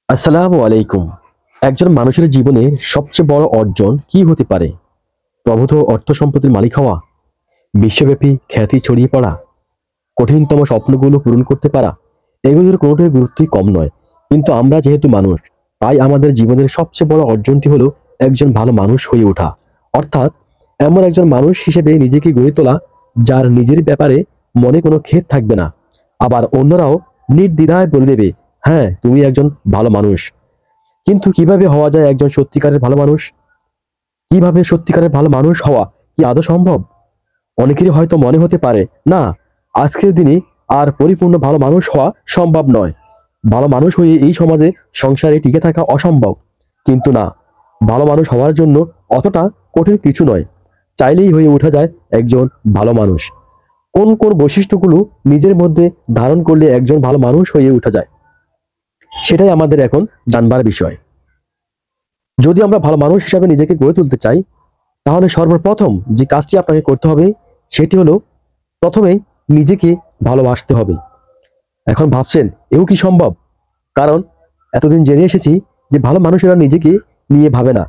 আসসালামু আলাইকুম। একজন মানুষের জীবনে সবচেয়ে বড় অর্জন কি হতে পারে? প্রভূত অর্থ সম্পত্তির মালিক হওয়া, বিশ্বব্যাপী খ্যাতি ছড়িয়ে পড়া, কঠিনতম স্বপ্নগুলো পূরণ করতে পারা। এগুলোর কোনোটার গুরুত্বই কম নয়। কিন্তু আমরা যেহেতু মানুষ, তাই আমাদের জীবনের সবচেয়ে বড় অর্জনটি হলো একজন ভালো মানুষ হয়ে ওঠা। অর্থাৎ এমন একজন মানুষ হিসেবে নিজেকে গড়ে তোলা, যার নিজের ব্যাপারে মনে কোনো খেদ থাকবে না। আবার অন্যরাও নির্দ্বিধায় বলে দেবে, হ্যাঁ, তুমি একজন ভালো মানুষ। কিন্তু কিভাবে হওয়া যায় একজন সত্যিকারের ভালো মানুষ? কিভাবে সত্যিকারের ভালো মানুষ হওয়া কি আদৌ সম্ভব? অনেকেরই হয়তো মনে হতে পারে, না, আজকের দিনে আর পরিপূর্ণ ভালো মানুষ হওয়া সম্ভব নয়। ভালো মানুষ হয়ে এই সমাজে সংসারে টিকে থাকা অসম্ভব। কিন্তু না, ভালো মানুষ হওয়ার জন্য অতটা কঠিন কিছু নয়। চাইলেই হয়ে ওঠা যায় একজন ভালো মানুষ। কোন কোন বৈশিষ্ট্যগুলো নিজের মধ্যে ধারণ করলে একজন ভালো মানুষ হয়ে ওঠা যায়, সেটাই আমাদের এখন জানবার বিষয়। যদি আমরা ভালো মানুষ হিসাবে নিজেকে গড়ে তুলতে চাই, তাহলে সর্বপ্রথম যে কাজটি আপনাকে করতে হবে সেটি হলো প্রথমেই নিজেকে ভালোবাসতে হবে। এখন ভাবছেন, এও কি সম্ভব? কারণ এতদিন জেনে এসেছি যে ভালো মানুষেরা নিজেকে নিয়ে ভাবে না।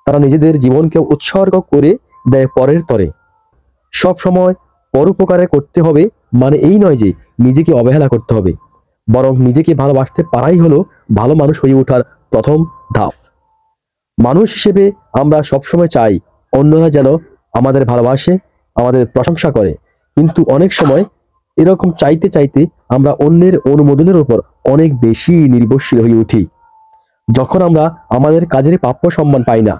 তারা নিজেদের জীবনকে উৎসর্গ করে দেয় পরের তরে। সব সময় পরোপকারে করতে হবে মানে এই নয় যে নিজেকে অবহেলা করতে হবে, বরং নিজেকে ভালোবাসতে পারাই হলো ভালো মানুষ হয়ে ওঠার প্রথম ধাপ। মানুষ হিসেবে আমরা সবসময় চাই অন্যরা যেন আমাদের ভালোবাসে, আমাদের প্রশংসা করে। কিন্তু অনেক সময় এরকম চাইতে চাইতে আমরা অন্যের অনুমোদনের উপর অনেক বেশি নির্ভরশীল হয়ে উঠি। যখন আমরা আমাদের কাজের প্রাপ্য সম্মান পাই না,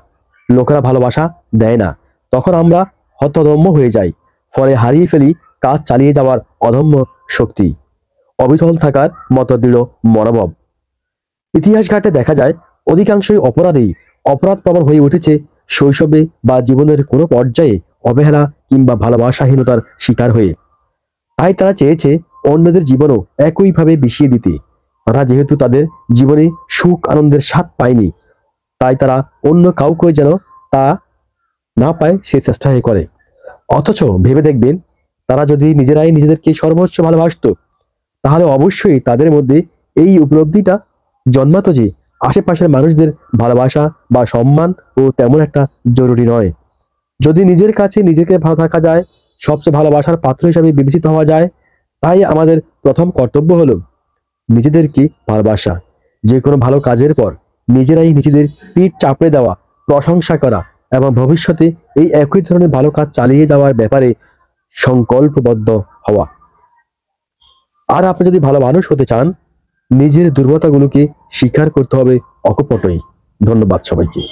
লোকেরা ভালোবাসা দেয় না, তখন আমরা হতদম্য হয়ে যাই। ফলে হারিয়ে ফেলি কাজ চালিয়ে যাওয়ার অদম্য শক্তি, অবিচল থাকার মতো দৃঢ় মনোভাব। ইতিহাস ঘাটে দেখা যায় অধিকাংশই অপরাধী অপরাধ প্রবণ হয়ে উঠেছে শৈশবে বা জীবনের কোনো পর্যায়ে অবহেলা কিংবা ভালোবাসাহীনতার শিকার হয়ে। তাই তারা চেয়েছে অন্যদের জীবনও একইভাবে বিষিয়ে দিতে। তারা যেহেতু তাদের জীবনে সুখ আনন্দের স্বাদ পায়নি, তাই তারা অন্য কাউকে যেন তা না পায় সে চেষ্টাই করে। অথচ ভেবে দেখবেন, তারা যদি নিজেরাই নিজেদেরকে সর্বোচ্চ ভালোবাসতো, তাহলে অবশ্যই তাদের মধ্যে এই উপলব্ধিটা জন্মাতো যে আশেপাশের মানুষদের ভালোবাসা বা সম্মান ও তেমন একটা জরুরি নয়। যদি নিজের কাছে নিজেকে ভালো থাকা যায়, সবচেয়ে ভালোবাসার পাত্র হিসাবে বিবেচিত হওয়া যায়, তাই আমাদের প্রথম কর্তব্য হলো নিজেদেরকে ভালোবাসা। যে কোনো ভালো কাজের পর নিজেরাই নিজেদের পিঠ চাপড়ে দেওয়া, প্রশংসা করা এবং ভবিষ্যতে এই একই ধরনের ভালো কাজ চালিয়ে যাওয়ার ব্যাপারে সংকল্পবদ্ধ হওয়া। আর আপনি যদি ভালো মানুষ হতে চান, নিজের দুর্বলতাগুলোকে স্বীকার করতে হবে অকপটই। ধন্যবাদ সবাইকে।